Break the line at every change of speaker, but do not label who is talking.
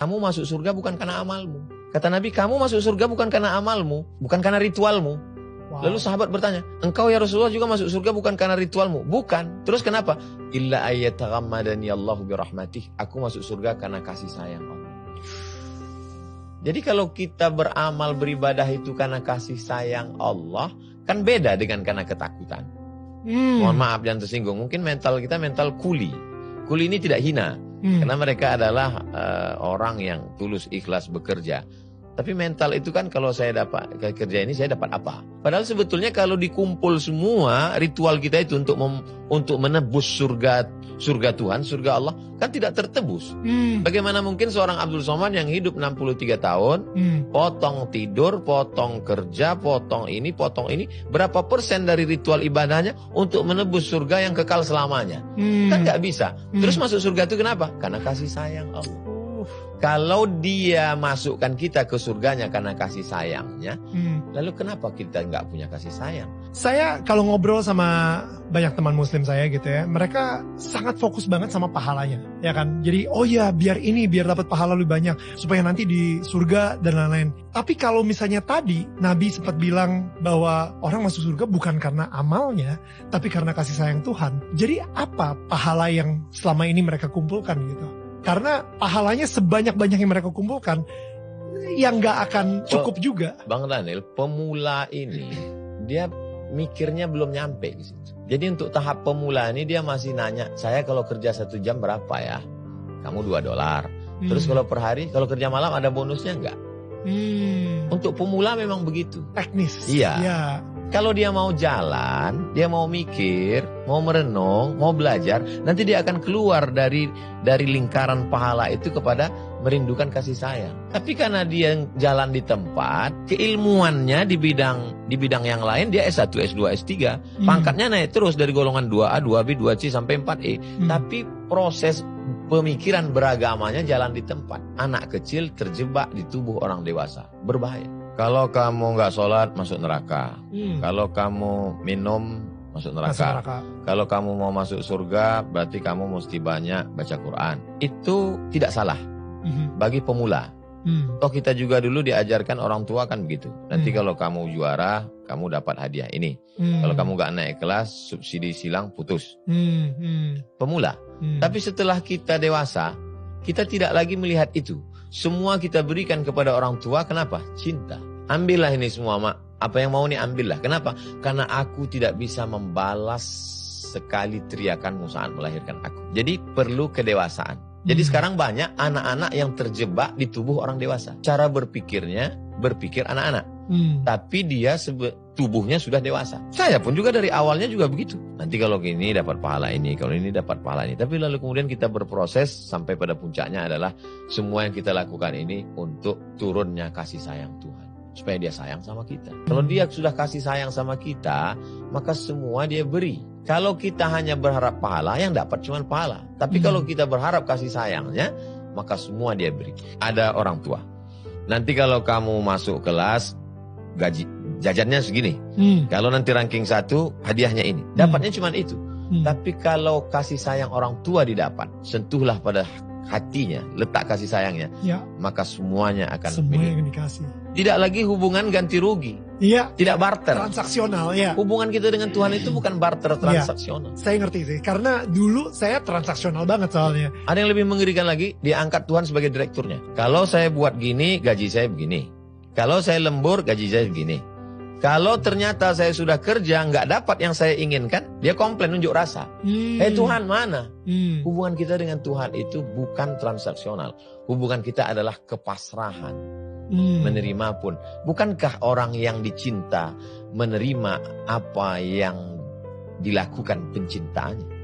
Kamu masuk surga bukan karena amalmu. Kata Nabi, kamu masuk surga bukan karena amalmu, bukan karena ritualmu.
Wow.
Lalu sahabat bertanya, engkau ya Rasulullah juga masuk surga bukan karena ritualmu? Bukan. Terus kenapa? Illa ayyataghammadani Allahu birahmatih. Aku masuk surga karena kasih sayang Allah. Jadi kalau kita beramal beribadah itu karena kasih sayang Allah, kan beda dengan karena ketakutan. Mohon maaf jangan tersinggung. Mungkin mental kita mental kuli. Kuli ini tidak hina. Karena mereka adalah orang yang tulus ikhlas bekerja. Tapi mental itu kan kalau saya dapat kerja ini saya dapat apa? Padahal sebetulnya kalau dikumpul semua ritual kita itu untuk menebus surga Tuhan, surga Allah kan tidak tertebus. Bagaimana mungkin seorang Abdul Somad yang hidup 63 tahun, potong tidur, potong kerja, potong ini, berapa persen dari ritual ibadahnya untuk menebus surga yang kekal selamanya? Kan nggak bisa. Terus masuk surga itu kenapa? Karena kasih sayang Allah. Kalau dia masukkan kita ke surganya karena kasih sayangnya, lalu kenapa kita nggak punya kasih sayang?
Saya kalau ngobrol sama banyak teman muslim saya gitu ya, mereka sangat fokus banget sama pahalanya, ya kan? Jadi oh ya biar dapat pahala lebih banyak, supaya nanti di surga dan lain-lain. Tapi kalau misalnya tadi Nabi sempat bilang bahwa orang masuk surga bukan karena amalnya, tapi karena kasih sayang Tuhan. Jadi apa pahala yang selama ini mereka kumpulkan gitu? Karena pahalanya sebanyak-banyak yang mereka kumpulkan, yang gak akan cukup juga.
Bang Daniel, pemula ini, dia mikirnya belum nyampe ke situ. Jadi untuk tahap pemula ini dia masih nanya, saya kalau kerja 1 jam berapa ya? Kamu $2. Terus kalau per hari, kalau kerja malam ada bonusnya enggak? Untuk pemula memang begitu.
Teknis.
Iya.
Ya.
Kalau dia mau jalan, dia mau mikir, mau merenung, mau belajar, nanti dia akan keluar dari lingkaran pahala itu kepada merindukan kasih sayang. Tapi karena dia jalan di tempat, keilmuannya di bidang yang lain, dia S1, S2, S3, pangkatnya naik terus dari golongan 2A, 2B, 2C sampai 4E. Tapi proses pemikiran beragamanya jalan di tempat. Anak kecil terjebak di tubuh orang dewasa, berbahaya. Kalau kamu nggak sholat, masuk neraka. Kalau kamu minum, masuk neraka. Kalau kamu mau masuk surga, berarti kamu mesti banyak baca Quran. Itu tidak salah bagi pemula. Toh kita juga dulu diajarkan orang tua kan begitu. Nanti kalau kamu juara, kamu dapat hadiah ini. Kalau kamu nggak naik kelas, subsidi silang putus. Pemula. Tapi setelah kita dewasa, kita tidak lagi melihat itu. Semua kita berikan kepada orang tua, kenapa? Cinta. Ambillah ini semua, Mak. Apa yang mau nih ambillah. Kenapa? Karena aku tidak bisa membalas sekali teriakanmu saat melahirkan aku. Jadi perlu kedewasaan. Jadi sekarang banyak anak-anak yang terjebak di tubuh orang dewasa. Cara berpikirnya, berpikir anak-anak. Tapi dia tubuhnya sudah dewasa. Saya pun juga dari awalnya juga begitu. Nanti kalau gini dapat pahala ini, kalau ini dapat pahala ini. Tapi lalu kemudian kita berproses sampai pada puncaknya adalah semua yang kita lakukan ini untuk turunnya kasih sayang Tuhan. Supaya dia sayang sama kita. Kalau dia sudah kasih sayang sama kita, maka semua dia beri. Kalau kita hanya berharap pahala, yang dapat cuma pahala. Tapi kalau kita berharap kasih sayangnya, maka semua dia beri. Ada orang tua. Nanti kalau kamu masuk kelas, gaji jajannya segini. Kalau nanti ranking 1, hadiahnya ini. Dapatnya cuma itu. Tapi kalau kasih sayang orang tua didapat, sentuhlah pada hatinya, letak kasih sayangnya, maka semuanya akan
yang dikasih.
Tidak lagi hubungan ganti rugi.
Iya.
Tidak barter.
Transaksional, ya.
Hubungan kita dengan Tuhan itu bukan barter transaksional.
Saya ngerti sih, karena dulu saya transaksional banget soalnya.
Ada yang lebih mengerikan lagi, dia angkat Tuhan sebagai direkturnya. Kalau saya buat gini, gaji saya begini. Kalau saya lembur, gaji saya begini. Kalau ternyata saya sudah kerja, nggak dapat yang saya inginkan, dia komplain, nunjuk rasa. Tuhan mana? Hubungan kita dengan Tuhan itu bukan transaksional. Hubungan kita adalah kepasrahan. Menerima pun. Bukankah orang yang dicinta menerima apa yang dilakukan pencintaannya?